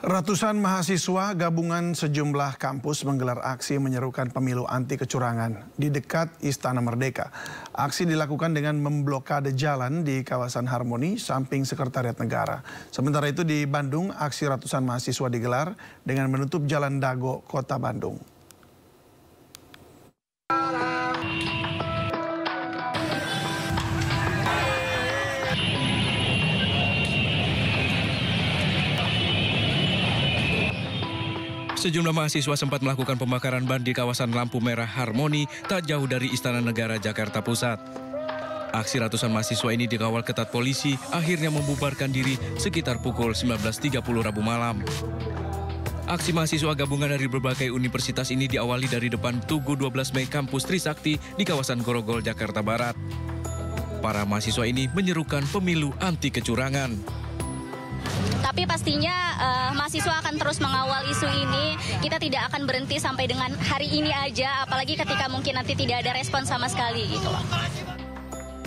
Ratusan mahasiswa gabungan sejumlah kampus menggelar aksi menyerukan pemilu anti kecurangan di dekat Istana Merdeka. Aksi dilakukan dengan memblokade jalan di kawasan Harmoni samping Sekretariat Negara. Sementara itu di Bandung, aksi ratusan mahasiswa digelar dengan menutup Jalan Dago, Kota Bandung. Sejumlah mahasiswa sempat melakukan pembakaran ban di kawasan lampu merah Harmoni tak jauh dari Istana Negara Jakarta Pusat. Aksi ratusan mahasiswa ini dikawal ketat polisi akhirnya membubarkan diri sekitar pukul 19.30 Rabu malam. Aksi mahasiswa gabungan dari berbagai universitas ini diawali dari depan Tugu 12 Mei Kampus Trisakti di kawasan Grogol, Jakarta Barat. Para mahasiswa ini menyerukan pemilu anti kecurangan. Tapi pastinya mahasiswa akan terus mengawal isu ini. Kita tidak akan berhenti sampai dengan hari ini aja, apalagi ketika mungkin nanti tidak ada respon sama sekali gitu loh.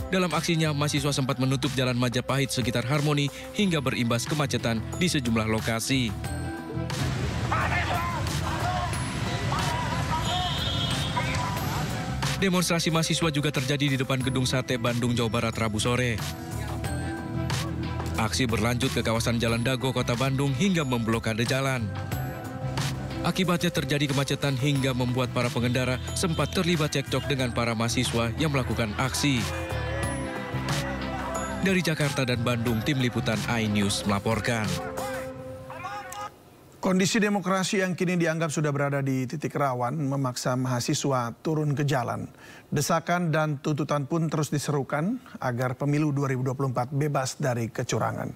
Dalam aksinya, mahasiswa sempat menutup Jalan Majapahit sekitar Harmoni hingga berimbas kemacetan di sejumlah lokasi. Demonstrasi mahasiswa juga terjadi di depan Gedung Sate Bandung, Jawa Barat, Rabu sore. Aksi berlanjut ke kawasan Jalan Dago, Kota Bandung hingga memblokade jalan. Akibatnya terjadi kemacetan hingga membuat para pengendara sempat terlibat cekcok dengan para mahasiswa yang melakukan aksi. Dari Jakarta dan Bandung, Tim Liputan iNews melaporkan. Kondisi demokrasi yang kini dianggap sudah berada di titik rawan memaksa mahasiswa turun ke jalan. Desakan dan tuntutan pun terus diserukan agar pemilu 2024 bebas dari kecurangan.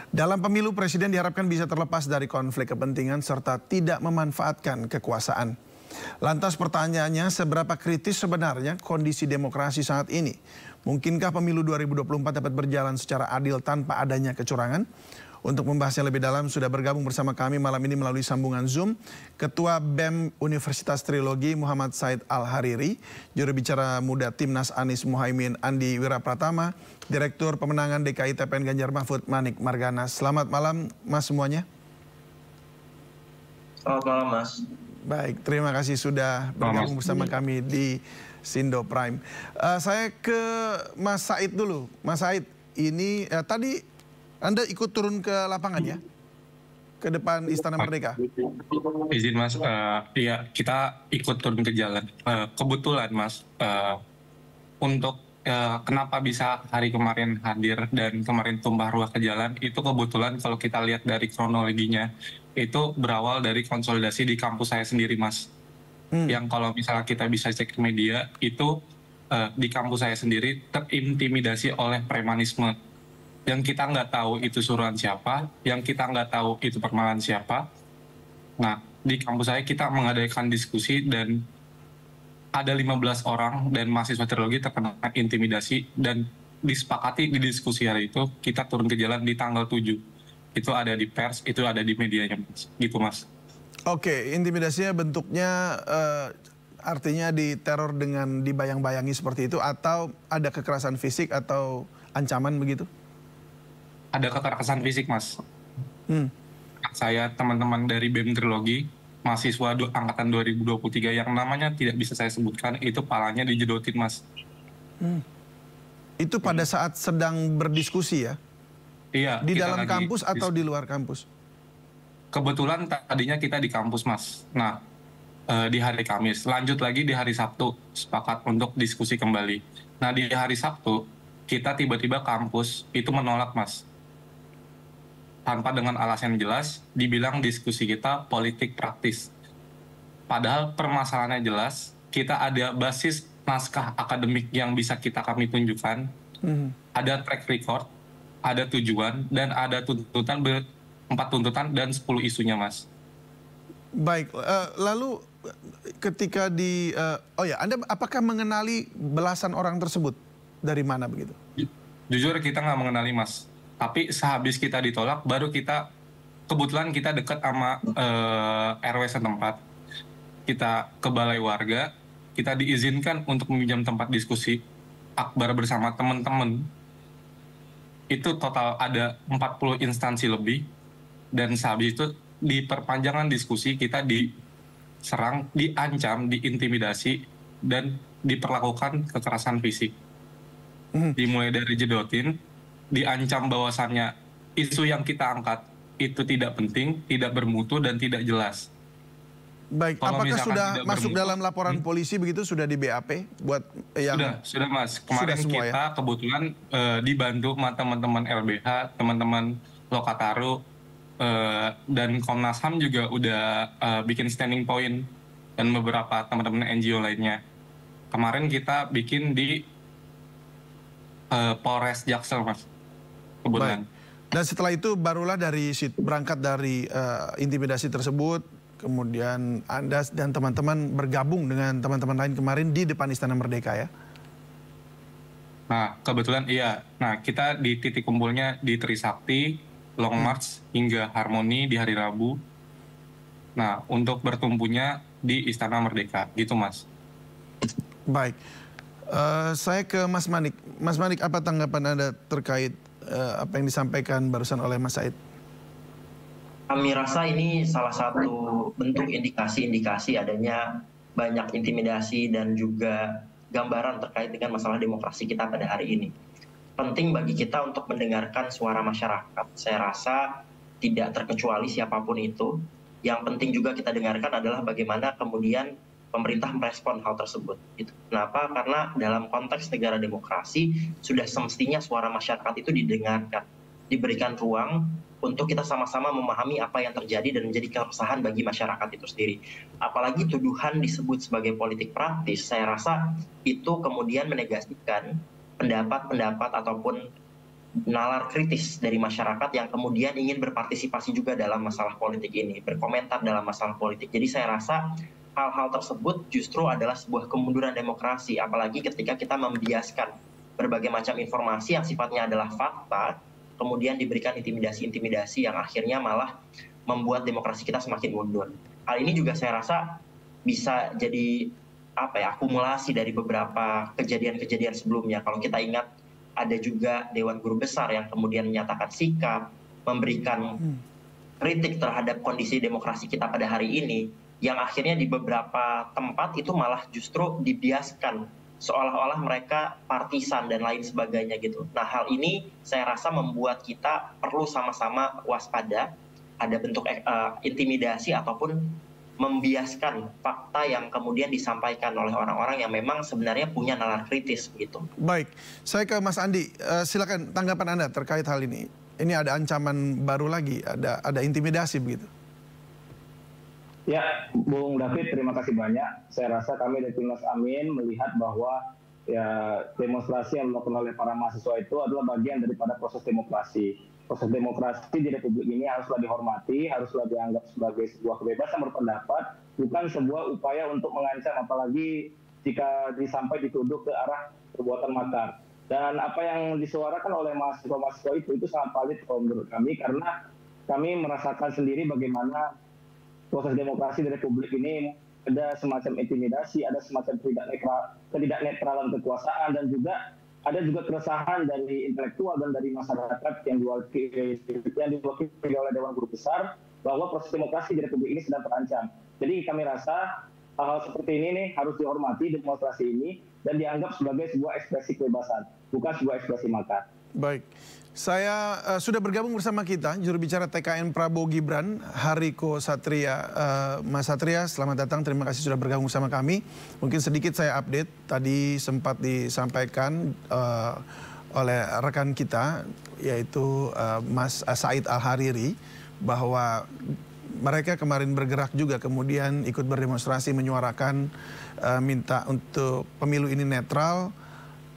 Dalam pemilu, Presiden diharapkan bisa terlepas dari konflik kepentingan serta tidak memanfaatkan kekuasaan. Lantas pertanyaannya, seberapa kritis sebenarnya kondisi demokrasi saat ini? Mungkinkah pemilu 2024 dapat berjalan secara adil tanpa adanya kecurangan? Untuk membahasnya lebih dalam sudah bergabung bersama kami malam ini melalui sambungan Zoom Ketua BEM Universitas Trilogi Muhammad Said Al-Hariri, juru bicara muda Timnas Anies Muhaimin Andi Wirapratama, Direktur Pemenangan DKI TPN Ganjar Mahfud Manik Margana. Selamat malam Mas semuanya. Selamat malam Mas. Baik, terima kasih sudah bergabung bersama kami di Sindo Prime. Saya ke Mas Said dulu. Mas Said, ini tadi Anda ikut turun ke lapangan ya? Ke depan Istana Merdeka? Izin Mas, ya kita ikut turun ke jalan. Kebetulan Mas, untuk kenapa bisa hari kemarin hadir dan kemarin tumpah ruah ke jalan, itu kebetulan kalau kita lihat dari kronologinya, itu berawal dari konsolidasi di kampus saya sendiri Mas. Yang kalau misalnya kita bisa cek ke media, itu di kampus saya sendiri terintimidasi oleh premanisme. Yang kita nggak tahu itu suruhan siapa, yang kita nggak tahu itu permalaan siapa. Nah, di kampus saya kita mengadakan diskusi dan ada 15 orang dan mahasiswa trilogi terkena intimidasi dan disepakati di diskusi hari itu kita turun ke jalan di tanggal 7. Itu ada di pers, itu ada di medianya, Mas. Gitu, Mas. Oke, intimidasinya bentuknya artinya diteror dengan dibayang-bayangi seperti itu atau ada kekerasan fisik atau ancaman begitu? Ada kekerasan fisik, Mas. Saya teman-teman dari BEM Trilogi, mahasiswa angkatan 2023 yang namanya tidak bisa saya sebutkan, itu palanya dijedotin, Mas. Itu pada saat sedang berdiskusi ya? Iya. Di dalam kampus atau di luar kampus? Kebetulan tadinya kita di kampus, Mas. Nah, di hari Kamis. Lanjut lagi di hari Sabtu, sepakat untuk diskusi kembali. Nah, di hari Sabtu, kita tiba-tiba kampus itu menolak, Mas. Tanpa dengan alasan yang jelas, dibilang diskusi kita politik praktis. Padahal permasalahannya jelas, kita ada basis naskah akademik yang bisa kami tunjukkan, ada track record, ada tujuan, dan ada tuntutan, 4 tuntutan dan 10 isunya, Mas. Baik, lalu ketika Anda apakah mengenali belasan orang tersebut? Dari mana begitu? Jujur kita nggak mengenali, Mas. Tapi sehabis kita ditolak, baru kebetulan kita dekat sama RW setempat. Kita ke balai warga, kita diizinkan untuk meminjam tempat diskusi akbar bersama teman-teman. Itu total ada 40 instansi lebih. Dan sehabis itu di perpanjangan diskusi kita diserang, diancam, diintimidasi, dan diperlakukan kekerasan fisik. Dimulai dari jedotin, diancam bahwasannya isu yang kita angkat itu tidak penting, tidak bermutu, dan tidak jelas. Baik, Kalau apakah misalkan sudah tidak masuk bermutu, dalam laporan polisi begitu, sudah di BAP buat yang Sudah Mas. Kemarin Sudah semua, kita kebetulan dibantu sama teman-teman LBH, teman-teman Lokataru, dan Komnas HAM juga udah bikin standing point, dan beberapa teman-teman NGO lainnya. Kemarin kita bikin di Polres Jaksel, Mas. Kebetulan. Baik. Dan setelah itu barulah berangkat dari intimidasi tersebut, kemudian Anda dan teman-teman bergabung dengan teman-teman lain kemarin di depan Istana Merdeka ya? Nah, kebetulan iya. Nah, kita di titik kumpulnya di Trisakti, Long March, hingga Harmoni di hari Rabu. Nah, untuk bertumpunya di Istana Merdeka, gitu Mas. Baik. Saya ke Mas Manik. Mas Manik, apa tanggapan Anda terkait apa yang disampaikan barusan oleh Mas Said? Kami rasa ini salah satu bentuk indikasi-indikasi adanya banyak intimidasi dan juga gambaran terkait dengan masalah demokrasi kita pada hari ini. Penting bagi kita untuk mendengarkan suara masyarakat. Saya rasa tidak terkecuali siapapun itu. Yang penting juga kita dengarkan adalah bagaimana kemudian pemerintah merespon hal tersebut. Kenapa? Karena dalam konteks negara demokrasi sudah semestinya suara masyarakat itu didengarkan, diberikan ruang untuk kita sama-sama memahami apa yang terjadi dan menjadi keresahan bagi masyarakat itu sendiri. Apalagi tuduhan disebut sebagai politik praktis, saya rasa itu kemudian menegasikan pendapat-pendapat ataupun nalar kritis dari masyarakat yang kemudian ingin berpartisipasi juga dalam masalah politik ini, berkomentar dalam masalah politik. Jadi saya rasa hal-hal tersebut justru adalah sebuah kemunduran demokrasi, apalagi ketika kita membiaskan berbagai macam informasi yang sifatnya adalah fakta, kemudian diberikan intimidasi-intimidasi yang akhirnya malah membuat demokrasi kita semakin mundur. Hal ini juga saya rasa bisa jadi akumulasi dari beberapa kejadian-kejadian sebelumnya. Kalau kita ingat ada juga Dewan Guru Besar yang kemudian menyatakan sikap, memberikan kritik terhadap kondisi demokrasi kita pada hari ini, yang akhirnya di beberapa tempat itu malah justru dibiaskan seolah-olah mereka partisan dan lain sebagainya gitu. Nah, hal ini saya rasa membuat kita perlu sama-sama waspada, ada bentuk intimidasi ataupun membiaskan fakta yang kemudian disampaikan oleh orang-orang yang memang sebenarnya punya nalar kritis gitu. Baik, saya ke Mas Andi. Silakan tanggapan Anda terkait hal ini. Ini ada ancaman baru lagi, ada intimidasi begitu. Ya, Bung David, terima kasih banyak. Saya rasa kami dari Timnas Amin melihat bahwa ya demonstrasi yang dilakukan oleh para mahasiswa itu adalah bagian daripada proses demokrasi. Proses demokrasi di Republik ini haruslah dihormati, haruslah dianggap sebagai sebuah kebebasan berpendapat, bukan sebuah upaya untuk mengancam, apalagi jika sampai dituduh ke arah perbuatan makar. Dan apa yang disuarakan oleh mahasiswa-mahasiswa itu sangat valid menurut kami, karena kami merasakan sendiri bagaimana proses demokrasi di Republik ini ada semacam intimidasi, ada semacam ketidaknetralan kekuasaan, dan juga ada juga keresahan dari intelektual dan dari masyarakat yang diwakili oleh Dewan Guru Besar bahwa proses demokrasi di Republik ini sedang terancam. Jadi kami rasa hal-hal seperti ini nih harus dihormati demonstrasi ini dan dianggap sebagai sebuah ekspresi kebebasan, bukan sebuah ekspresi makar. Baik, saya sudah bergabung bersama kita juru bicara TKN Prabowo Gibran, Hariko Satria. Mas Satria, selamat datang. Terima kasih sudah bergabung sama kami. Mungkin sedikit saya update. Tadi sempat disampaikan oleh rekan kita, yaitu Mas Said Al-Hariri, bahwa mereka kemarin bergerak juga kemudian ikut berdemonstrasi menyuarakan minta untuk pemilu ini netral.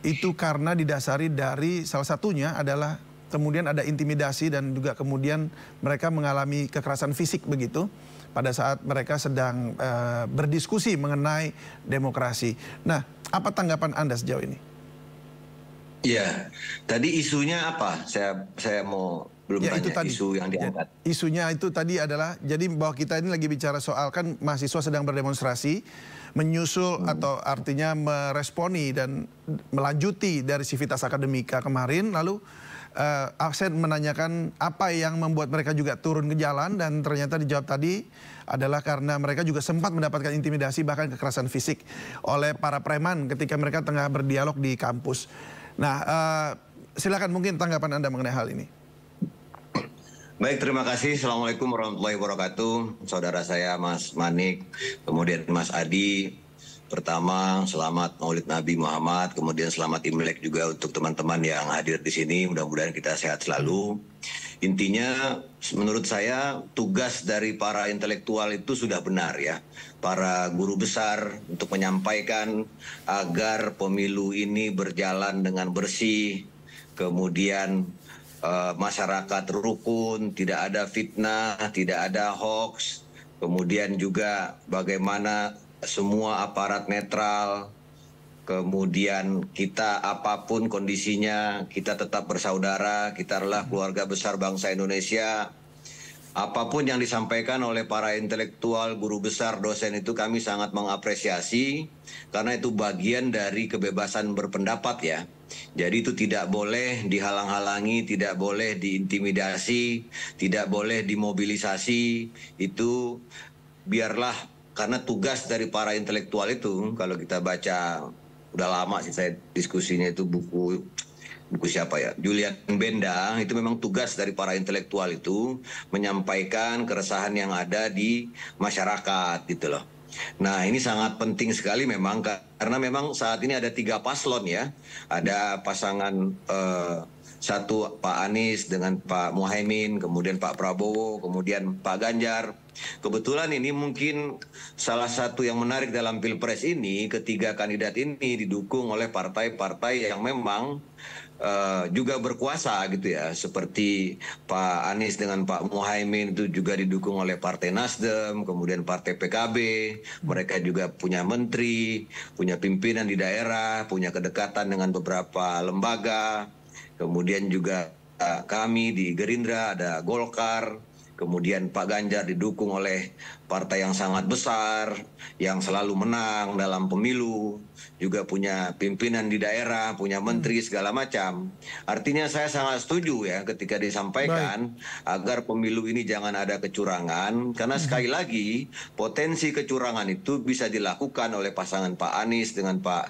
Itu karena didasari dari salah satunya adalah kemudian ada intimidasi dan juga kemudian mereka mengalami kekerasan fisik begitu pada saat mereka sedang berdiskusi mengenai demokrasi. Nah, apa tanggapan Anda sejauh ini? Iya, tadi isunya apa? Saya mau belum ya, tanya itu tadi. Isu yang diangkat. Isunya itu tadi adalah, jadi bahwa kita ini lagi bicara soal kan mahasiswa sedang berdemonstrasi, menyusul atau artinya meresponi dan melanjuti dari Civitas Akademika kemarin, lalu Aksen menanyakan apa yang membuat mereka juga turun ke jalan, dan ternyata dijawab tadi adalah karena mereka juga sempat mendapatkan intimidasi bahkan kekerasan fisik oleh para preman ketika mereka tengah berdialog di kampus. Nah, silakan mungkin tanggapan Anda mengenai hal ini. Baik, terima kasih. Assalamualaikum warahmatullahi wabarakatuh. Saudara saya Mas Manik, kemudian Mas Adi. Pertama, selamat Maulid Nabi Muhammad, kemudian selamat Imlek juga untuk teman-teman yang hadir di sini. Mudah-mudahan kita sehat selalu. Intinya, menurut saya tugas dari para intelektual itu sudah benar ya. Para guru besar untuk menyampaikan agar pemilu ini berjalan dengan bersih, kemudian masyarakat rukun, tidak ada fitnah, tidak ada hoax, kemudian juga bagaimana semua aparat netral, kemudian kita apapun kondisinya, kita tetap bersaudara, kita adalah keluarga besar bangsa Indonesia. Apapun yang disampaikan oleh para intelektual, guru besar, dosen itu kami sangat mengapresiasi karena itu bagian dari kebebasan berpendapat ya. Jadi itu tidak boleh dihalang-halangi, tidak boleh diintimidasi, tidak boleh dimobilisasi. Itu biarlah, karena tugas dari para intelektual itu, kalau kita baca, udah lama sih saya diskusinya itu buku siapa ya, Julian Benda, itu memang tugas dari para intelektual itu menyampaikan keresahan yang ada di masyarakat gitu loh. Nah, ini sangat penting sekali memang, karena memang saat ini ada 3 paslon ya. Ada pasangan satu Pak Anies dengan Pak Muhaimin, kemudian Pak Prabowo, kemudian Pak Ganjar. Kebetulan ini mungkin salah satu yang menarik dalam Pilpres ini, ketiga kandidat ini didukung oleh partai-partai yang memang juga berkuasa gitu ya, seperti Pak Anies dengan Pak Muhaimin itu juga didukung oleh Partai Nasdem, kemudian Partai PKB, mereka juga punya menteri, punya pimpinan di daerah, punya kedekatan dengan beberapa lembaga, kemudian juga kami di Gerindra ada Golkar, kemudian Pak Ganjar didukung oleh partai yang sangat besar, yang selalu menang dalam pemilu, juga punya pimpinan di daerah, punya menteri segala macam. Artinya saya sangat setuju ya ketika disampaikan agar pemilu ini jangan ada kecurangan, karena sekali lagi potensi kecurangan itu bisa dilakukan oleh pasangan Pak Anies dengan Pak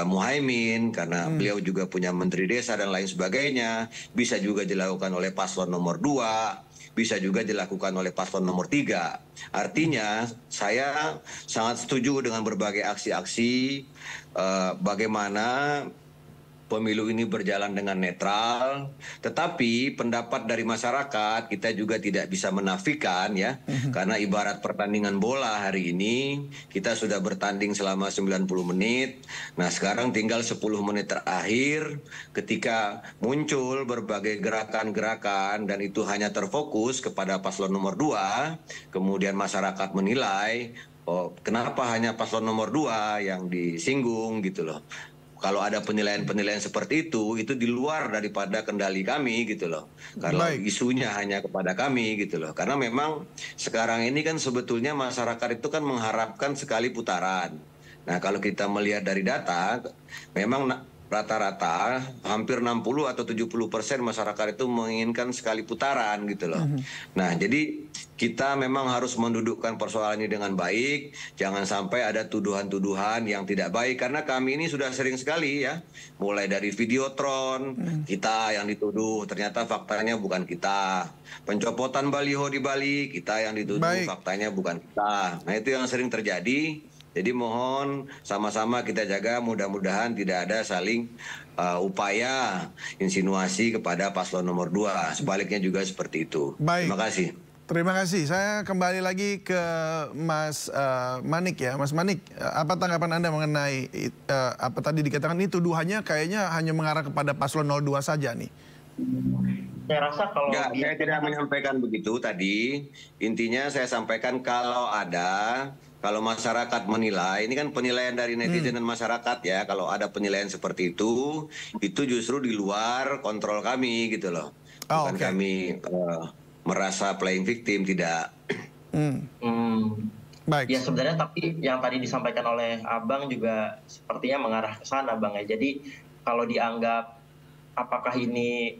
Muhaimin, karena beliau juga punya menteri desa dan lain sebagainya, bisa juga dilakukan oleh paslon nomor 2, bisa juga dilakukan oleh paslon nomor 3. Artinya saya sangat setuju dengan berbagai aksi-aksi bagaimana pemilu ini berjalan dengan netral, tetapi pendapat dari masyarakat kita juga tidak bisa menafikan ya, karena ibarat pertandingan bola hari ini, kita sudah bertanding selama 90 menit, nah sekarang tinggal 10 menit terakhir, ketika muncul berbagai gerakan-gerakan dan itu hanya terfokus kepada paslon nomor 2, kemudian masyarakat menilai, oh kenapa hanya paslon nomor 2 yang disinggung gitu loh. Kalau ada penilaian-penilaian seperti itu di luar daripada kendali kami gitu loh. Kalau isunya hanya kepada kami gitu loh. Karena memang sekarang ini kan sebetulnya masyarakat itu kan mengharapkan sekali putaran. Nah kalau kita melihat dari data, memang rata-rata hampir 60 atau 70% masyarakat itu menginginkan sekali putaran gitu loh. Nah jadi kita memang harus mendudukkan persoalan ini dengan baik, jangan sampai ada tuduhan-tuduhan yang tidak baik, karena kami ini sudah sering sekali ya, mulai dari Videotron, kita yang dituduh, ternyata faktanya bukan kita. Pencopotan baliho di Bali, kita yang dituduh, faktanya bukan kita. Nah itu yang sering terjadi. Jadi mohon sama-sama kita jaga, mudah-mudahan tidak ada saling upaya insinuasi kepada paslon nomor 2. Sebaliknya juga seperti itu. Terima kasih. Terima kasih. Saya kembali lagi ke Mas Manik ya. Mas Manik, apa tanggapan Anda mengenai apa tadi dikatakan ini tuduhannya kayaknya hanya mengarah kepada paslon 02 saja nih? Saya rasa kalau saya tidak menyampaikan begitu tadi. Intinya saya sampaikan kalau masyarakat menilai, ini kan penilaian dari netizen dan masyarakat ya, kalau ada penilaian seperti itu justru di luar kontrol kami gitu loh. Bukan kami merasa playing victim, tidak. Baik. Ya sebenarnya tapi yang tadi disampaikan oleh Abang juga sepertinya mengarah ke sana Bang ya. Jadi kalau dianggap apakah ini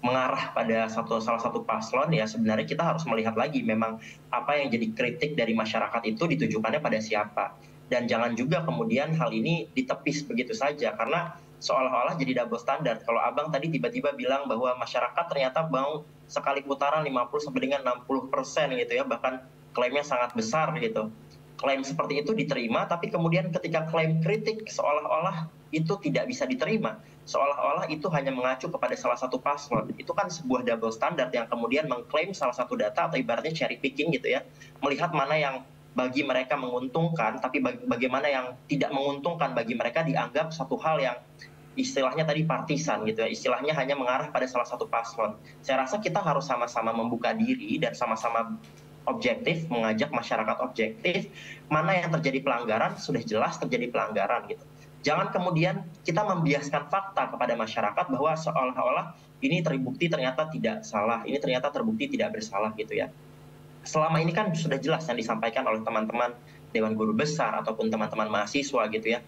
mengarah pada salah satu paslon, ya sebenarnya kita harus melihat lagi memang apa yang jadi kritik dari masyarakat itu ditujukannya pada siapa. Dan jangan juga kemudian hal ini ditepis begitu saja, karena seolah-olah jadi double standard. Kalau Abang tadi tiba-tiba bilang bahwa masyarakat ternyata mau sekali putaran 50 sampai dengan 60% gitu ya, bahkan klaimnya sangat besar gitu. Klaim seperti itu diterima, tapi kemudian ketika klaim kritik seolah-olah itu tidak bisa diterima. Seolah-olah itu hanya mengacu kepada salah satu paslon. Itu kan sebuah double standard yang kemudian mengklaim salah satu data atau ibaratnya cherry picking gitu ya. Melihat mana yang bagi mereka menguntungkan, tapi bagaimana yang tidak menguntungkan bagi mereka dianggap satu hal yang istilahnya tadi partisan gitu ya, istilahnya hanya mengarah pada salah satu paslon. Saya rasa kita harus sama-sama membuka diri dan sama-sama objektif, mengajak masyarakat objektif, mana yang terjadi pelanggaran, sudah jelas terjadi pelanggaran gitu. Jangan kemudian kita membiaskan fakta kepada masyarakat bahwa seolah-olah ini terbukti ternyata tidak salah, ini ternyata terbukti tidak bersalah gitu ya. Selama ini kan sudah jelas yang disampaikan oleh teman-teman Dewan Guru Besar ataupun teman-teman mahasiswa gitu ya.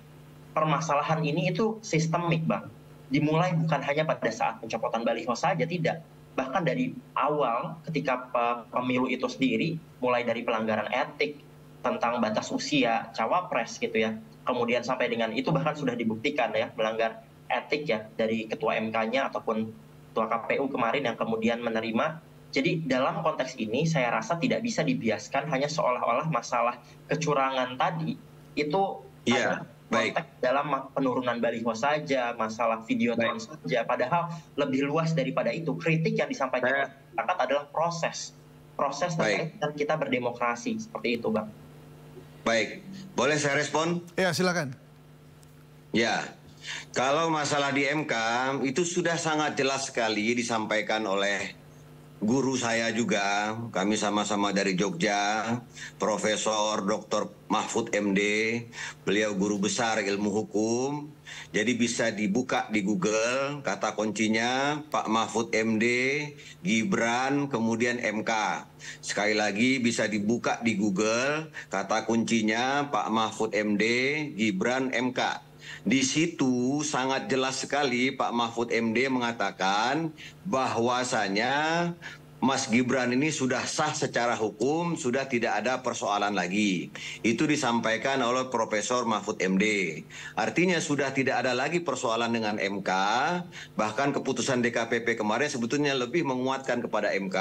Permasalahan ini itu sistemik, Bang. Dimulai bukan hanya pada saat pencopotan baliho saja, tidak. Bahkan dari awal ketika pemilu itu sendiri, mulai dari pelanggaran etik, tentang batas usia cawapres gitu ya. Kemudian sampai dengan itu bahkan sudah dibuktikan ya, melanggar etik ya dari ketua MK-nya ataupun ketua KPU kemarin yang kemudian menerima. Jadi dalam konteks ini saya rasa tidak bisa dibiaskan hanya seolah-olah masalah kecurangan tadi itu konteks dalam penurunan baliho saja, masalah videotron saja. Padahal lebih luas daripada itu. Kritik yang disampaikan oleh masyarakat adalah proses terkait dengan kita berdemokrasi. Seperti itu, Bang. Baik, boleh saya respon? Ya, silakan. Ya, kalau masalah di MK itu sudah sangat jelas sekali disampaikan oleh guru saya juga, kami sama-sama dari Jogja, Profesor Dr. Mahfud MD, beliau guru besar ilmu hukum, jadi bisa dibuka di Google, kata kuncinya Pak Mahfud MD, Gibran, kemudian MK. Sekali lagi bisa dibuka di Google, kata kuncinya Pak Mahfud MD, Gibran, MK. Di situ sangat jelas sekali Pak Mahfud MD mengatakan bahwasanya Mas Gibran ini sudah sah secara hukum, sudah tidak ada persoalan lagi. Itu disampaikan oleh Profesor Mahfud MD. Artinya sudah tidak ada lagi persoalan dengan MK, bahkan keputusan DKPP kemarin sebetulnya lebih menguatkan kepada MK.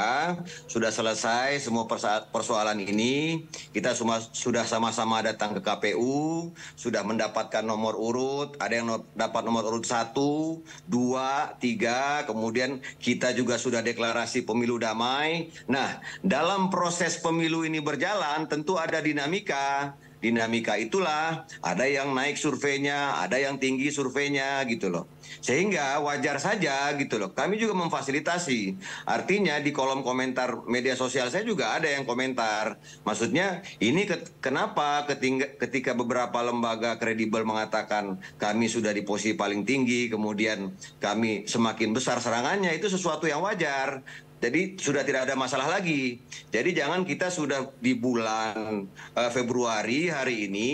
Sudah selesai semua persoalan ini, kita semua sudah sama-sama datang ke KPU, sudah mendapatkan nomor urut, ada yang dapat nomor urut 1, 2, 3, kemudian kita juga sudah deklarasi pemilu damai. Nah, dalam proses pemilu ini berjalan tentu ada dinamika. Dinamika itulah ada yang naik surveinya, ada yang tinggi surveinya gitu loh. Sehingga wajar saja gitu loh. Kami juga memfasilitasi. Artinya di kolom komentar media sosial saya juga ada yang komentar. Maksudnya ini kenapa ketika beberapa lembaga kredibel mengatakan kami sudah di posisi paling tinggi, kemudian kami semakin besar serangannya, itu sesuatu yang wajar. Jadi sudah tidak ada masalah lagi. Jadi jangan kita sudah di bulan Februari hari ini,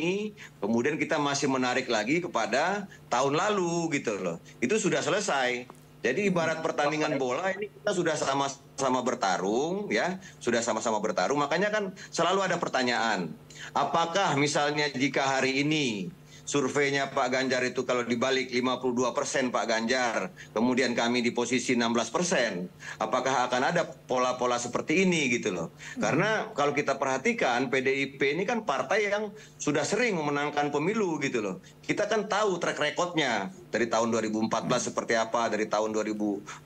kemudian kita masih menarik lagi kepada tahun lalu gitu loh. Itu sudah selesai. Jadi ibarat pertandingan bola ini kita sudah sama-sama bertarung ya, sudah sama-sama bertarung. Makanya kan selalu ada pertanyaan. Apakah misalnya jika hari ini surveinya Pak Ganjar itu kalau dibalik 52% Pak Ganjar, kemudian kami di posisi 16%, apakah akan ada pola-pola seperti ini gitu loh. Karena kalau kita perhatikan PDIP ini kan partai yang sudah sering memenangkan pemilu gitu loh. Kita kan tahu track recordnya dari tahun 2014 seperti apa, dari tahun 2009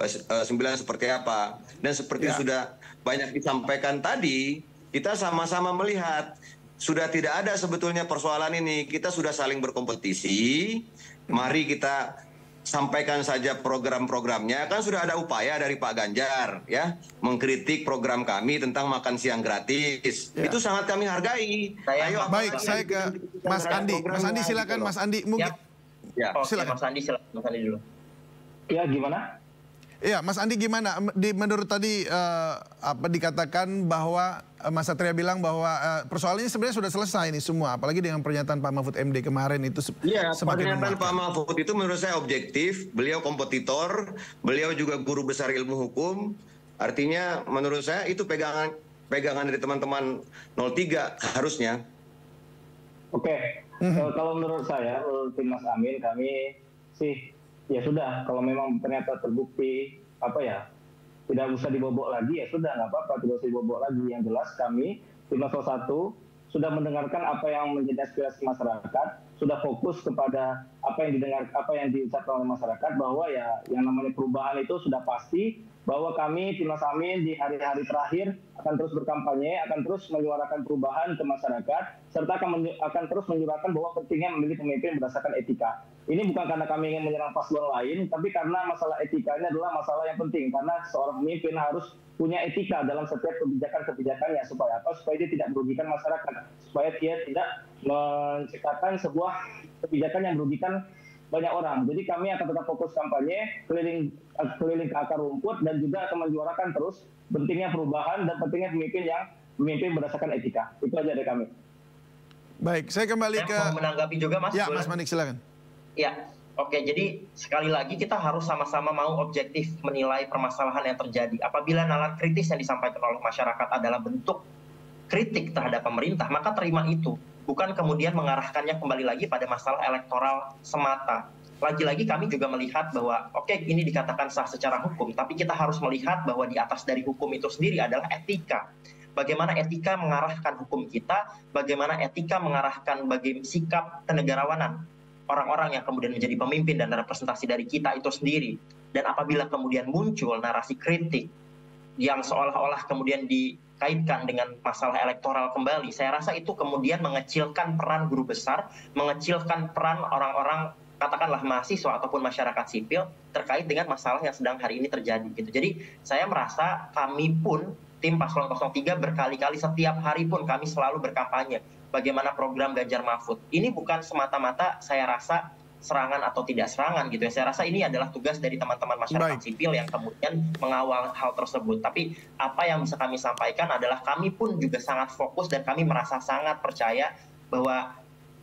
seperti apa. Dan seperti sudah banyak disampaikan tadi, kita sama-sama melihat sudah tidak ada sebetulnya persoalan ini. Kita sudah saling berkompetisi. Mari kita sampaikan saja program-programnya. Kan sudah ada upaya dari Pak Ganjar ya, mengkritik program kami tentang makan siang gratis. Itu sangat kami hargai. Ayo, baik, saya ke Mas Andi. Mas Andi silakan, Mas Andi. Mungkin silakan. Mas Andi, silakan Mas Andi dulu. Ya, gimana? Iya, Mas Andi gimana? Menurut tadi apa dikatakan bahwa Mas Satria bilang bahwa persoalannya sebenarnya sudah selesai ini semua, apalagi dengan pernyataan Pak Mahfud MD kemarin itu Iya, semakin pernyataan Pak menguatkan. Mahfud itu menurut saya objektif. Beliau kompetitor, beliau juga guru besar ilmu hukum. Artinya menurut saya itu pegangan dari teman-teman 03 harusnya. Oke, kalau menurut saya, menurut Timnas Amin, kami sih ya sudah, kalau memang ternyata terbukti tidak usah dibobok lagi, ya sudah, nggak apa-apa, tidak usah dibobok lagi. Yang jelas kami Timnas 01 sudah mendengarkan apa yang menjadi aspirasi masyarakat, sudah fokus kepada apa yang diucapkan oleh masyarakat, bahwa ya yang namanya perubahan itu sudah pasti, bahwa kami Timnas Amin di hari-hari terakhir akan terus berkampanye, akan terus menyuarakan perubahan ke masyarakat, serta akan terus menyuarakan bahwa pentingnya memilih pemimpin berdasarkan etika. Ini bukan karena kami ingin menyerang paslon lain, tapi karena masalah etika ini adalah masalah yang penting, karena seorang pemimpin harus punya etika dalam setiap kebijakan-kebijakannya. Supaya apa? Supaya dia tidak merugikan masyarakat, supaya dia tidak menciptakan sebuah kebijakan yang merugikan banyak orang. Jadi kami akan tetap fokus kampanye, keliling ke akar rumput, dan juga akan menyuarakan terus pentingnya perubahan dan pentingnya pemimpin berdasarkan etika. Itu aja dari kami. Baik, saya kembali ke... Saya mau menanggapi juga, Mas. Ya, boleh? Mas Manik, silakan. Ya, oke. Jadi sekali lagi kita harus sama-sama mau objektif menilai permasalahan yang terjadi. Apabila nalar kritis yang disampaikan oleh masyarakat adalah bentuk kritik terhadap pemerintah, maka terima itu. Bukan kemudian mengarahkannya kembali lagi pada masalah elektoral semata. Lagi-lagi kami juga melihat bahwa oke, ini dikatakan sah secara hukum, tapi kita harus melihat bahwa di atas dari hukum itu sendiri adalah etika. Bagaimana etika mengarahkan hukum kita, bagaimana etika mengarahkan sikap kenegarawanan orang-orang yang kemudian menjadi pemimpin dan representasi dari kita itu sendiri. Dan apabila kemudian muncul narasi kritik yang seolah-olah kemudian dikaitkan dengan masalah elektoral kembali, saya rasa itu kemudian mengecilkan peran guru besar, mengecilkan peran orang-orang, katakanlah mahasiswa ataupun masyarakat sipil terkait dengan masalah yang sedang hari ini terjadi. Gitu. Jadi saya merasa kami pun, tim Paslon 03 berkali-kali setiap hari pun kami selalu berkampanye bagaimana program Ganjar Mahfud. Ini bukan semata-mata saya rasa serangan atau tidak serangan gitu ya. Saya rasa ini adalah tugas dari teman-teman masyarakat sipil yang kemudian mengawal hal tersebut. Tapi apa yang bisa kami sampaikan adalah kami pun juga sangat fokus dan kami merasa sangat percaya bahwa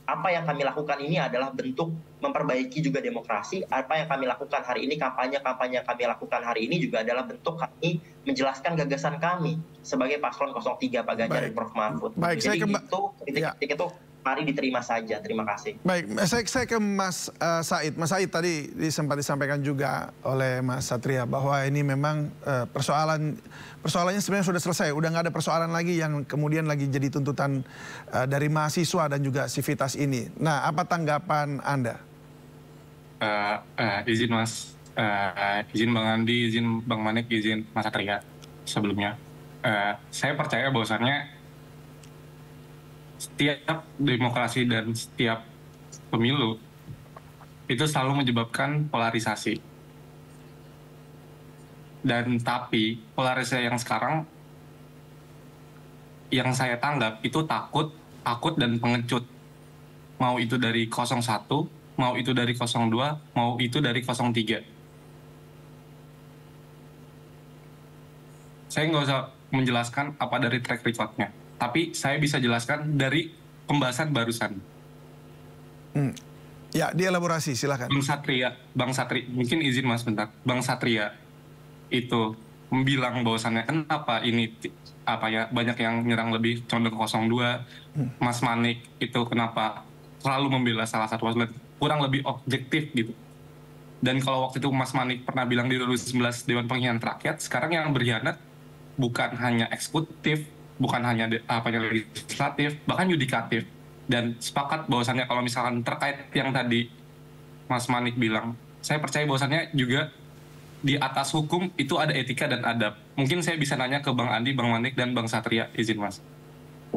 apa yang kami lakukan ini adalah bentuk memperbaiki juga demokrasi. Apa yang kami lakukan hari ini, kampanye-kampanye yang kami lakukan hari ini juga adalah bentuk kami menjelaskan gagasan kami sebagai Paslon 03 Pak Ganjar dan Prof Mahfud. Baik, jadi itu kritik-kritik itu mari diterima saja. Terima kasih. Baik, saya ke Mas Said. Mas Said tadi sempat disampaikan juga oleh Mas Satria bahwa ini memang persoalannya sebenarnya sudah selesai. Udah nggak ada persoalan lagi yang kemudian lagi jadi tuntutan dari mahasiswa dan juga sivitas ini. Nah, apa tanggapan Anda? Izin Mas, izin Bang Andi, izin Bang Manik, izin Mas Satria sebelumnya. Saya percaya bahwasannya setiap demokrasi dan setiap pemilu itu selalu menyebabkan polarisasi. Dan tapi polarisasi yang sekarang yang saya tanggap itu takut dan pengecut. Mau itu dari 01, mau itu dari 02, mau itu dari 03. Saya nggak usah menjelaskan apa dari track record-nya. Tapi saya bisa jelaskan dari pembahasan barusan. Ya, dielaborasi, silakan. Bang Satria, mungkin izin Mas bentar. Bang Satria itu bilang bahwasannya kenapa ini banyak yang nyerang lebih condong ke 02. Mas Manik itu kenapa selalu membela salah satu paslon, kurang lebih objektif gitu. Dan kalau waktu itu Mas Manik pernah bilang di 2019 Dewan Pengkhianat Rakyat, sekarang yang berkhianat bukan hanya eksekutif, bukan hanya legislatif, bahkan yudikatif. Dan sepakat bahwasannya kalau misalkan terkait yang tadi Mas Manik bilang, saya percaya bahwasannya juga di atas hukum itu ada etika dan adab. Mungkin saya bisa nanya ke Bang Andi, Bang Manik, dan Bang Satria, izin Mas.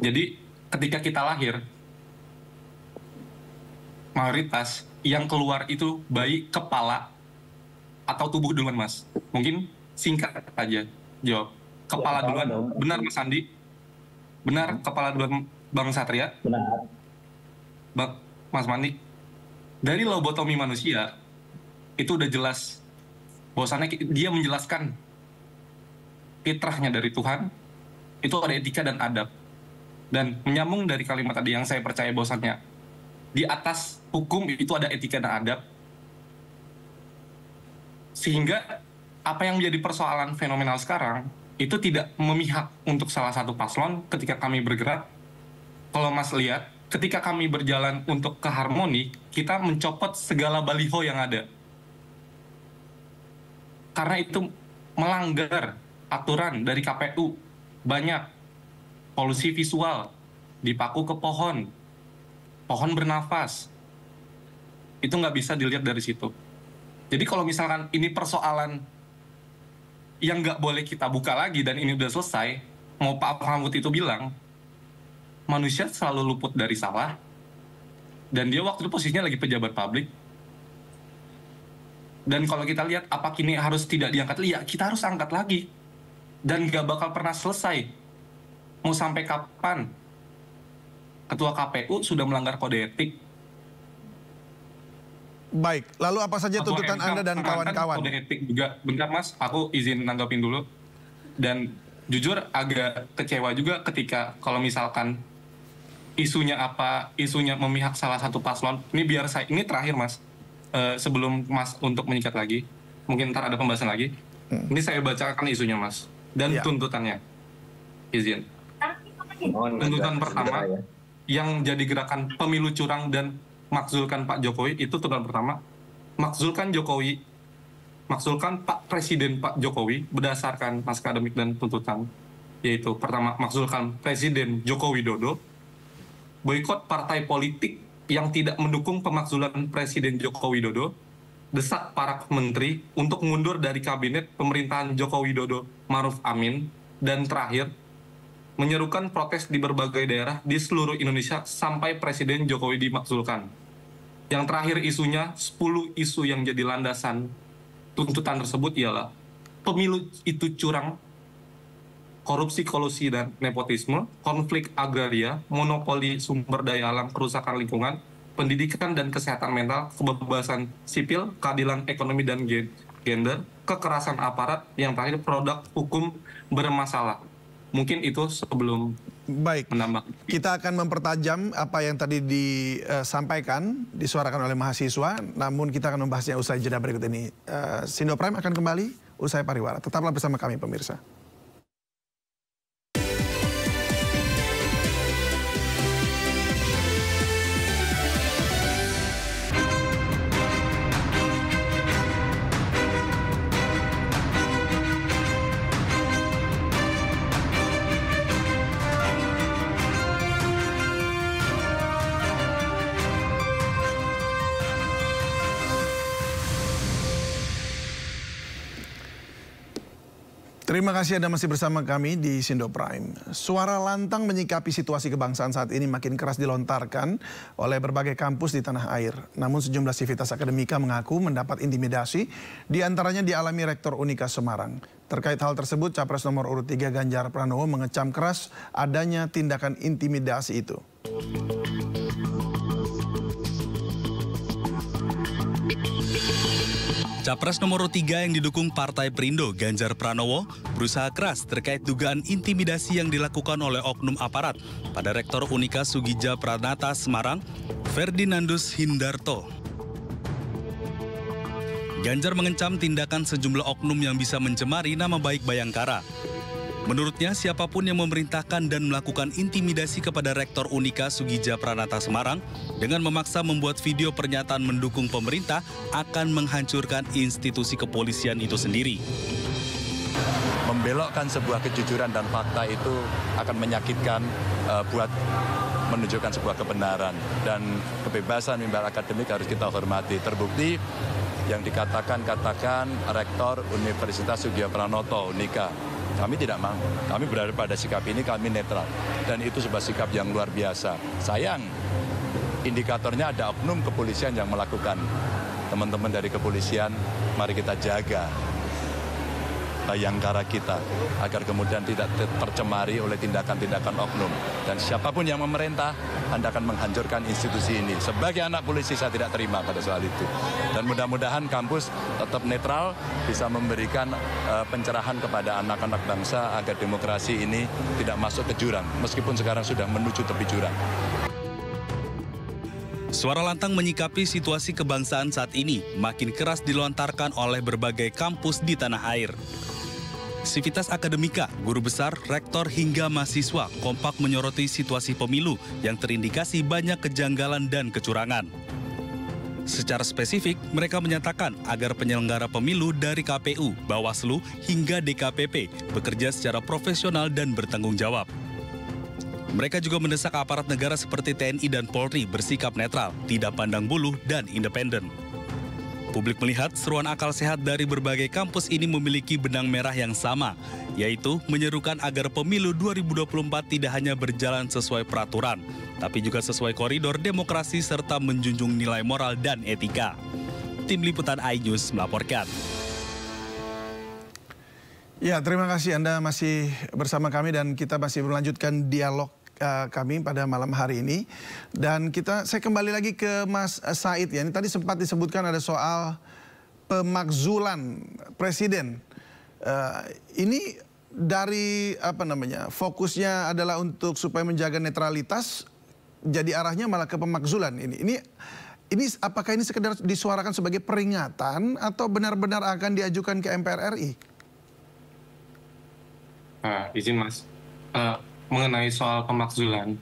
Jadi ketika kita lahir, mayoritas yang keluar itu bayi, kepala, atau tubuh duluan Mas. Mungkin singkat aja jawab. Kepala duluan, benar Mas Andi? Benar, kepala duluan Bang Satria? Benar. Mas Manik, dari lobotomi manusia, itu udah jelas bahwasannya dia menjelaskan fitrahnya dari Tuhan, itu ada etika dan adab. Dan menyambung dari kalimat tadi yang saya percaya bahwasannya di atas hukum itu ada etika dan adab. Sehingga apa yang menjadi persoalan fenomenal sekarang itu tidak memihak untuk salah satu paslon ketika kami bergerak. Kalau Mas lihat, ketika kami berjalan untuk ke Harmoni, kita mencopot segala baliho yang ada. Karena itu melanggar aturan dari KPU. Banyak polusi visual, dipaku ke pohon bernafas. Itu nggak bisa dilihat dari situ. Jadi kalau misalkan ini persoalan yang nggak boleh kita buka lagi dan ini udah selesai, mau Pak Mahfud itu bilang, manusia selalu luput dari salah, dan dia waktu itu posisinya lagi pejabat publik. Dan kalau kita lihat, apa kini harus tidak diangkat? Ya, kita harus angkat lagi. Dan nggak bakal pernah selesai. Mau sampai kapan Ketua KPU sudah melanggar kode etik? Baik, lalu apa saja tuntutan Anda dan kawan-kawan? Kode etik juga, bentar Mas, aku izin nanggapin dulu. Dan jujur agak kecewa juga ketika kalau misalkan isunya memihak salah satu paslon. Ini terakhir Mas, sebelum Mas untuk menyikat lagi, mungkin ntar ada pembahasan lagi. Ini saya bacakan isunya Mas, dan tuntutannya. Izin. Tuntutan pertama yang jadi gerakan pemilu curang dan makzulkan Pak Jokowi, itu tuntutan pertama. Makzulkan Pak Presiden Pak Jokowi berdasarkan naskah akademik dan tuntutan, yaitu pertama, makzulkan Presiden Joko Widodo, boikot partai politik yang tidak mendukung pemakzulan Presiden Joko Widodo, desak para menteri untuk mundur dari kabinet pemerintahan Joko Widodo Ma'ruf Amin, dan terakhir, menyerukan protes di berbagai daerah di seluruh Indonesia sampai Presiden Jokowi dimakzulkan. Yang terakhir isunya, 10 isu yang jadi landasan tuntutan tersebut ialah pemilu itu curang, korupsi, kolusi, dan nepotisme, konflik agraria, monopoli sumber daya alam, kerusakan lingkungan, pendidikan dan kesehatan mental, kebebasan sipil, keadilan ekonomi dan gender, kekerasan aparat, yang terakhir produk hukum bermasalah. Mungkin itu sebelum menambah. Kita akan mempertajam apa yang tadi disampaikan, disuarakan oleh mahasiswa, namun kita akan membahasnya usai jeda berikut ini. Sindo Prime akan kembali usai pariwara. Tetaplah bersama kami pemirsa. Terima kasih Anda masih bersama kami di Sindo Prime. Suara lantang menyikapi situasi kebangsaan saat ini makin keras dilontarkan oleh berbagai kampus di tanah air. Namun sejumlah sivitas akademika mengaku mendapat intimidasi, diantaranya dialami Rektor Unika Semarang. Terkait hal tersebut, Capres nomor urut 3 Ganjar Pranowo mengecam keras adanya tindakan intimidasi itu. Capres nomor 3 yang didukung Partai Perindo, Ganjar Pranowo, berusaha keras terkait dugaan intimidasi yang dilakukan oleh oknum aparat pada Rektor Unika Sugija Pranata Semarang, Ferdinandus Hindarto. Ganjar mengecam tindakan sejumlah oknum yang bisa mencemari nama baik Bayangkara. Menurutnya, siapapun yang memerintahkan dan melakukan intimidasi kepada Rektor Unika Sugija Pranata Semarang dengan memaksa membuat video pernyataan mendukung pemerintah akan menghancurkan institusi kepolisian itu sendiri. Membelokkan sebuah kejujuran dan fakta itu akan menyakitkan buat menunjukkan sebuah kebenaran. Dan kebebasan mimbar akademik harus kita hormati. Terbukti yang dikatakan Rektor Universitas Sugija Pranoto Unika. Kami tidak mau, kami berada pada sikap ini, kami netral. Dan itu sebuah sikap yang luar biasa. Sayang, indikatornya ada oknum kepolisian yang melakukan. Teman-teman dari kepolisian, mari kita jaga bayangkara kita agar kemudian tidak tercemari oleh tindakan-tindakan oknum. Dan siapapun yang memerintah, Anda akan menghancurkan institusi ini. Sebagai anak polisi saya tidak terima pada soal itu. Dan mudah-mudahan kampus tetap netral, bisa memberikan pencerahan kepada anak-anak bangsa agar demokrasi ini tidak masuk ke jurang, meskipun sekarang sudah menuju tepi jurang. Suara lantang menyikapi situasi kebangsaan saat ini makin keras dilontarkan oleh berbagai kampus di tanah air. Sivitas Akademika, guru besar, rektor hingga mahasiswa kompak menyoroti situasi pemilu yang terindikasi banyak kejanggalan dan kecurangan. Secara spesifik, mereka menyatakan agar penyelenggara pemilu dari KPU, Bawaslu, hingga DKPP bekerja secara profesional dan bertanggung jawab. Mereka juga mendesak aparat negara seperti TNI dan Polri bersikap netral, tidak pandang bulu, dan independen. Publik melihat seruan akal sehat dari berbagai kampus ini memiliki benang merah yang sama, yaitu menyerukan agar pemilu 2024 tidak hanya berjalan sesuai peraturan, tapi juga sesuai koridor demokrasi serta menjunjung nilai moral dan etika. Tim Liputan iNews melaporkan. Ya, terima kasih Anda masih bersama kami dan kita masih melanjutkan dialog kami pada malam hari ini. Dan saya kembali lagi ke Mas Said ya. Ini tadi sempat disebutkan ada soal pemakzulan presiden. Ini dari fokusnya adalah untuk supaya menjaga netralitas, jadi arahnya malah ke pemakzulan ini. Ini apakah ini sekedar disuarakan sebagai peringatan atau benar-benar akan diajukan ke MPR RI? Izin Mas, mengenai soal pemakzulan.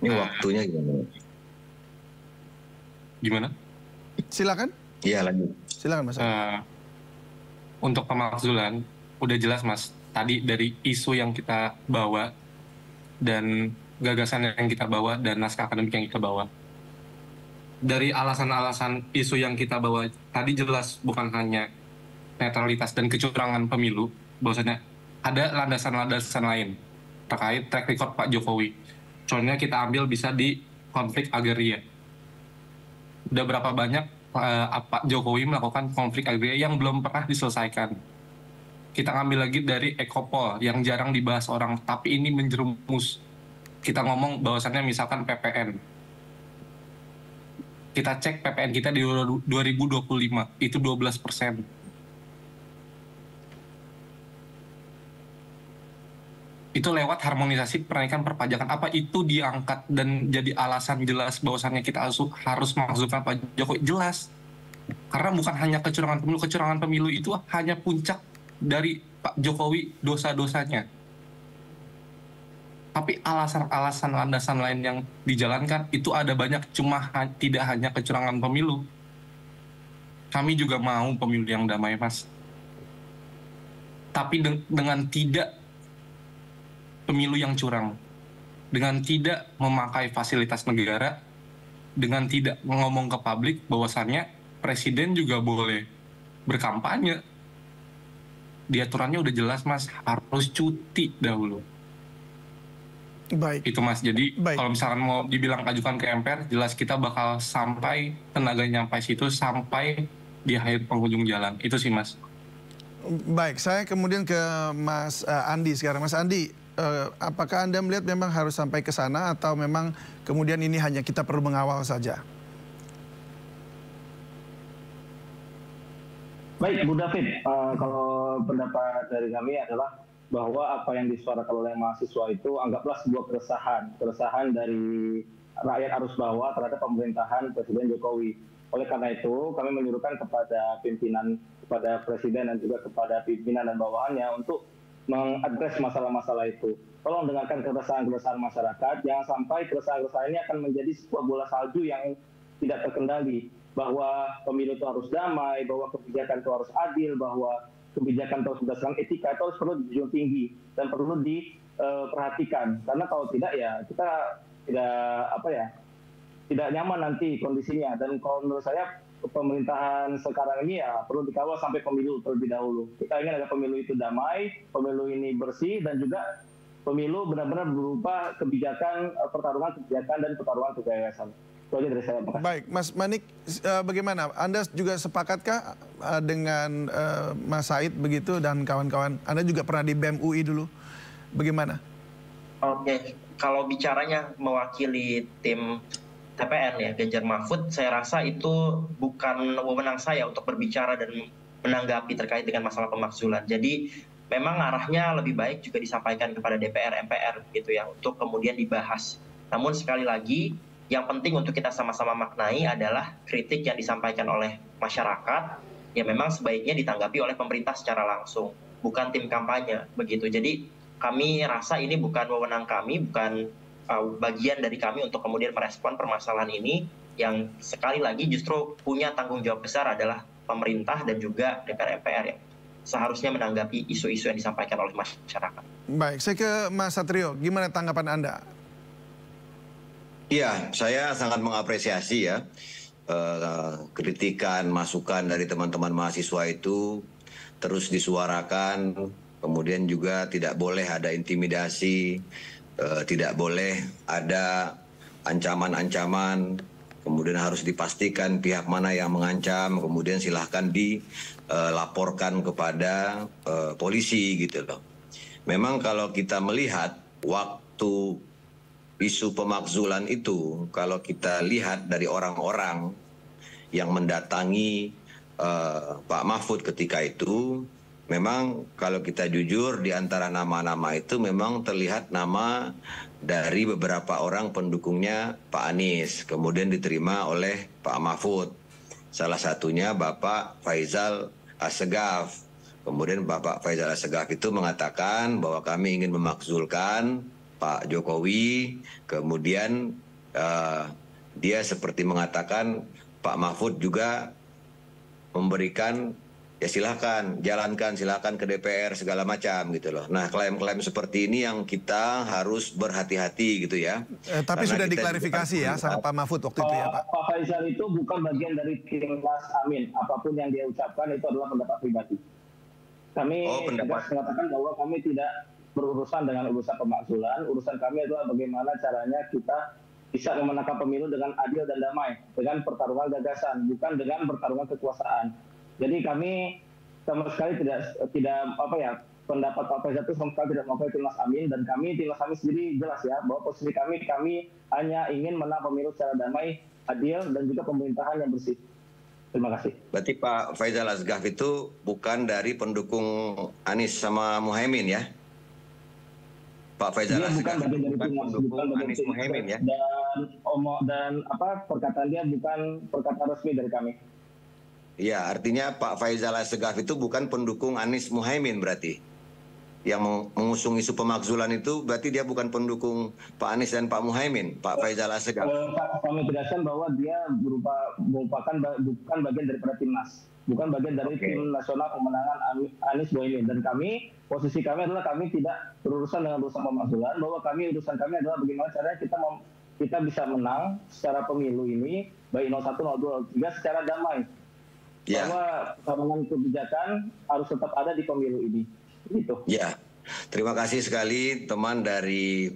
Ini waktunya gimana? Gimana? Silakan. Iya, lanjut. Silakan Mas. Untuk pemakzulan, udah jelas Mas. Tadi dari isu yang kita bawa dan gagasan yang kita bawa dan naskah akademik yang kita bawa. Dari alasan-alasan isu yang kita bawa tadi jelas bukan hanya netralitas dan kecurangan pemilu, bahwasanya ada landasan-landasan lain terkait track record Pak Jokowi. Contohnya kita ambil bisa di konflik agraria. Udah berapa banyak Pak Jokowi melakukan konflik agraria yang belum pernah diselesaikan. Kita ambil lagi dari Ekopol yang jarang dibahas orang, tapi ini menjerumus. Kita ngomong bahwasannya misalkan PPN. Kita cek PPN kita di 2025, itu 12%. Itu lewat harmonisasi penaikan perpajakan. Apa itu diangkat dan jadi alasan jelas bahwasannya kita harus mengajukan Pak Jokowi? Jelas. Karena bukan hanya kecurangan pemilu itu hanya puncak dari Pak Jokowi dosa-dosanya. Tapi alasan-alasan landasan lain yang dijalankan itu ada banyak, cuma tidak hanya kecurangan pemilu. Kami juga mau pemilu yang damai, Mas. Tapi dengan tidak pemilu yang curang, dengan tidak memakai fasilitas negara, dengan tidak ngomong ke publik bahwasannya presiden juga boleh berkampanye. Di aturannya udah jelas Mas, harus cuti dahulu. Baik. Itu Mas, jadi kalau misalkan mau dibilang ajukan ke MPR, jelas kita bakal sampai tenaganya sampai situ, sampai di akhir penghujung jalan. Itu sih Mas. Baik, saya kemudian ke Mas Andi sekarang. Mas Andi, apakah Anda melihat memang harus sampai ke sana atau memang kemudian ini hanya kita perlu mengawal saja? Baik, Bu David, kalau pendapat dari kami adalah bahwa apa yang disuarakan oleh mahasiswa itu anggaplah sebuah keresahan dari rakyat arus bawah terhadap pemerintahan Presiden Jokowi. Oleh karena itu, kami menyuruhkan kepada pimpinan, kepada Presiden dan juga kepada pimpinan dan bawahannya untuk mengadres masalah-masalah itu. Tolong dengarkan keresahan-keresahan masyarakat, jangan sampai keresahan-keresahan ini akan menjadi sebuah bola salju yang tidak terkendali. Bahwa pemilu itu harus damai, bahwa kebijakan itu harus adil, bahwa kebijakan itu harus berdasarkan etika, itu harus perlu dijunjung tinggi dan perlu diperhatikan. Karena kalau tidak ya kita tidak nyaman nanti kondisinya. Dan kalau menurut saya pemerintahan sekarang ini ya perlu dikawal sampai pemilu terlebih dahulu. Kita ingin agar pemilu itu damai, pemilu ini bersih, dan juga pemilu benar-benar berupa kebijakan, pertarungan kebijakan dan pertarungan kegagasan. Itu aja dari saya. Makasih. Baik, Mas Manik, bagaimana? Anda juga sepakatkah dengan Mas Said begitu dan kawan-kawan? Anda juga pernah di BEM UI dulu. Bagaimana? Oke, kalau bicaranya mewakili tim TPN ya, Ganjar Mahfud, saya rasa itu bukan wewenang saya untuk berbicara dan menanggapi terkait dengan masalah pemakzulan. Jadi memang arahnya lebih baik juga disampaikan kepada DPR, MPR gitu ya, untuk kemudian dibahas. Namun sekali lagi, yang penting untuk kita sama-sama maknai adalah kritik yang disampaikan oleh masyarakat, ya memang sebaiknya ditanggapi oleh pemerintah secara langsung, bukan tim kampanye begitu. Jadi kami rasa ini bukan wewenang kami, bukan bagian dari kami untuk kemudian merespon permasalahan ini, yang sekali lagi justru punya tanggung jawab besar adalah pemerintah dan juga DPR MPR ya, seharusnya menanggapi isu-isu yang disampaikan oleh masyarakat. Baik, saya ke Mas Satrio, gimana tanggapan Anda? Iya, saya sangat mengapresiasi ya kritikan, masukan dari teman-teman mahasiswa itu terus disuarakan, kemudian juga tidak boleh ada intimidasi, tidak boleh ada ancaman-ancaman, kemudian harus dipastikan pihak mana yang mengancam, kemudian silahkan dilaporkan kepada polisi gitu loh. Memang kalau kita melihat waktu isu pemakzulan itu, kalau kita lihat dari orang-orang yang mendatangi Pak Mahfud ketika itu, memang kalau kita jujur di antara nama-nama itu memang terlihat nama dari beberapa orang pendukungnya Pak Anies, kemudian diterima oleh Pak Mahfud. Salah satunya Bapak Faisal Assegaf. Kemudian Bapak Faisal Assegaf itu mengatakan bahwa kami ingin memakzulkan Pak Jokowi, kemudian dia seperti mengatakan Pak Mahfud juga memberikan ya silahkan, jalankan, silahkan ke DPR segala macam gitu loh. Nah, klaim-klaim seperti ini yang kita harus berhati-hati gitu ya. Tapi sudah diklarifikasi ya sama Pak Mahfud waktu itu ya Pak? Pak Faisal itu bukan bagian dari timnas Amin. Apapun yang dia ucapkan itu adalah pendapat pribadi. Kami tegas mengatakan bahwa kami tidak berurusan dengan urusan pemakzulan. Urusan kami adalah bagaimana caranya kita bisa memenangkan pemilu dengan adil dan damai, dengan pertarungan gagasan, bukan dengan pertarungan kekuasaan. Jadi kami sama sekali tidak apa ya, pendapat Pak Faisal itu sama sekali tidak mewakili timnas Amin, dan kami timnas Amin sendiri jelas ya bahwa posisi kami hanya ingin menang pemilu secara damai, adil dan juga pemerintahan yang bersih. Terima kasih. Berarti Pak Faisal Assegaf itu bukan dari pendukung Anies sama Muhaimin ya? Pak Faisal Assegaf bukan pendukung Anies Muhaimin ya? Dan perkataan dia bukan perkataan resmi dari kami. Iya, artinya Pak Faisal Assegaf itu bukan pendukung Anies Muhaimin berarti. Yang mengusung isu pemakzulan itu berarti dia bukan pendukung Pak Anies dan Pak Muhaimin, Pak Faisal Assegaf. Kami tegaskan bahwa dia merupakan bukan bagian daripada timnas, bukan bagian dari tim nasional pemenangan Anies Muhaimin. Dan posisi kami adalah kami tidak berurusan dengan urusan pemakzulan, bahwa urusan kami adalah bagaimana caranya kita bisa menang secara pemilu ini, baik 01, 02, 03 secara damai. Ya. Bahwa pertarungan kebijakan harus tetap ada di pemilu ini. Gitu. Ya, terima kasih sekali teman dari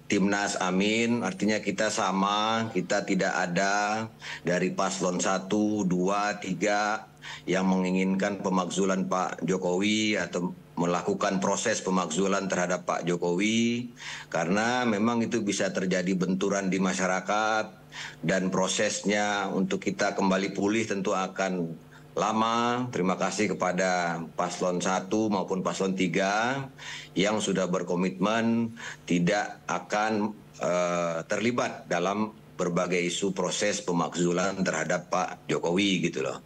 Timnas Amin. Artinya kita sama, kita tidak ada dari paslon 1, 2, 3 yang menginginkan pemakzulan Pak Jokowi atau melakukan proses pemakzulan terhadap Pak Jokowi, karena memang itu bisa terjadi benturan di masyarakat dan prosesnya untuk kita kembali pulih tentu akan lama. Terima kasih kepada paslon 1 maupun paslon 3 yang sudah berkomitmen tidak akan terlibat dalam berbagai isu proses pemakzulan terhadap Pak Jokowi gitu loh.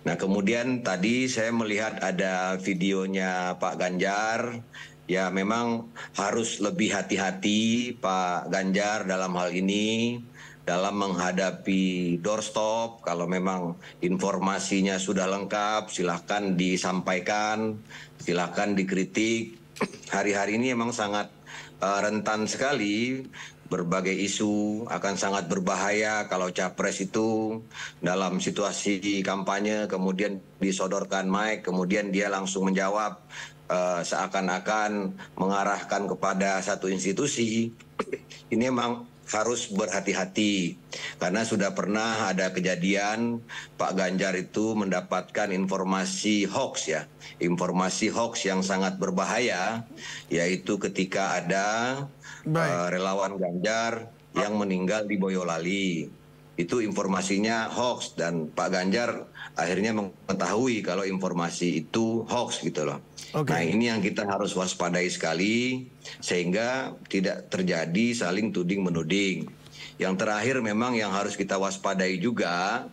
Nah, kemudian tadi saya melihat ada videonya Pak Ganjar. Ya, memang harus lebih hati-hati Pak Ganjar dalam hal ini, dalam menghadapi doorstop. Kalau memang informasinya sudah lengkap, silahkan disampaikan, silahkan dikritik. Hari-hari ini memang sangat rentan sekali. Berbagai isu akan sangat berbahaya kalau capres itu dalam situasi kampanye kemudian disodorkan mic, kemudian dia langsung menjawab seakan-akan mengarahkan kepada satu institusi, ini memang harus berhati-hati karena sudah pernah ada kejadian Pak Ganjar itu mendapatkan informasi hoax ya, informasi hoax yang sangat berbahaya, yaitu ketika ada relawan Ganjar yang meninggal di Boyolali. Itu informasinya hoax dan Pak Ganjar akhirnya mengetahui kalau informasi itu hoax gitu loh. Nah ini yang kita harus waspadai sekali sehingga tidak terjadi saling tuding menuding. Yang terakhir memang yang harus kita waspadai juga,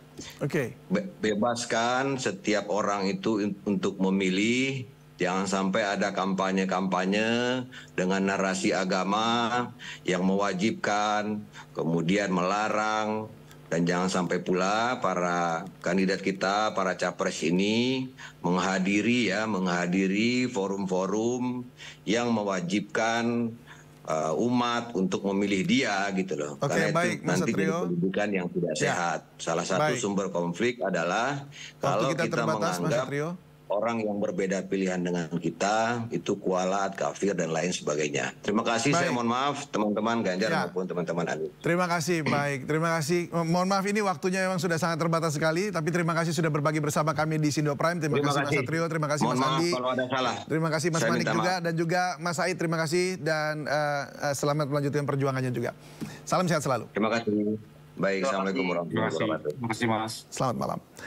bebaskan setiap orang itu untuk memilih. Jangan sampai ada kampanye-kampanye dengan narasi agama yang mewajibkan, kemudian melarang. Dan jangan sampai pula para kandidat kita, para capres ini menghadiri forum-forum yang mewajibkan umat untuk memilih dia gitu loh. Karena itu nanti jadi pendidikan yang tidak sehat. Salah satu sumber konflik adalah kalau kita menganggap orang yang berbeda pilihan dengan kita itu kualat, kafir dan lain sebagainya. Terima kasih, saya mohon maaf teman-teman Ganjar maupun teman-teman Anies. Terima kasih, baik. Terima kasih. Mohon maaf ini waktunya memang sudah sangat terbatas sekali, tapi terima kasih sudah berbagi bersama kami di Sindo Prime. Terima kasih Mas Satrio, terima kasih Mas Andi. Kalau ada salah. Terima kasih Mas Manik juga dan juga Mas Said, terima kasih dan selamat melanjutkan perjuangannya juga. Salam sehat selalu. Terima kasih. Baik, assalamualaikum warahmatullahi wabarakatuh. Terima kasih Mas. Selamat malam.